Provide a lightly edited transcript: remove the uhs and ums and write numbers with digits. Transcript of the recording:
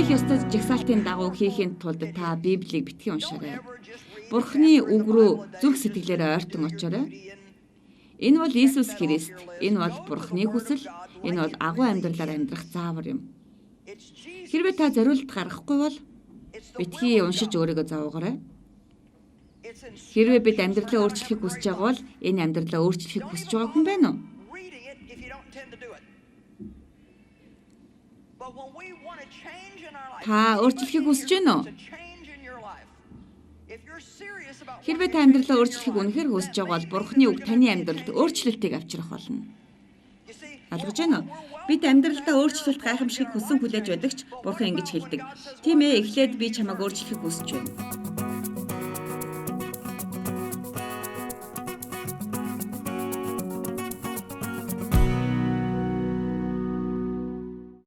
хийх ёстой жагсаалтын дагуу хийхийн тулд та Библийг битгий уншаарай. Бурхны үг рүү зүрх сэтгэлээрээ ойртон очоорой. Энэ бол Иесус Христ. Энэ бол Бурхны хүсэл. Энэ бол агуу амьдралаар амьдрах заавар юм. Хэрвээ та зориулт гаргахгүй бол битгий уншиж өөрийгөө зовоогоорой. Хэрвээ бид амьдралаа өөрчлөхийг хүсэж байгаа бол энэ амьдралаа өөрчлөхийг хүсэж байгаа хүн байна уу? Та өөрчлөхийг хүсэж байна уу? Хэрвээ та амьдралаа өөрчлөхийг үнэхээр хүсэж байгаа бол Бурхны үг таны амьдралд өөрчлөлтийг авчрах болно. Ойлгож байна уу? Бид амьдралдаа өөрчлөлт гайхамшигыг хүсэн хүлээж байдаг ч Бурхан ингэж хэлдэг. Тийм ээ, эхлээд би чамайг өөрчлөхийг хүсэж байна.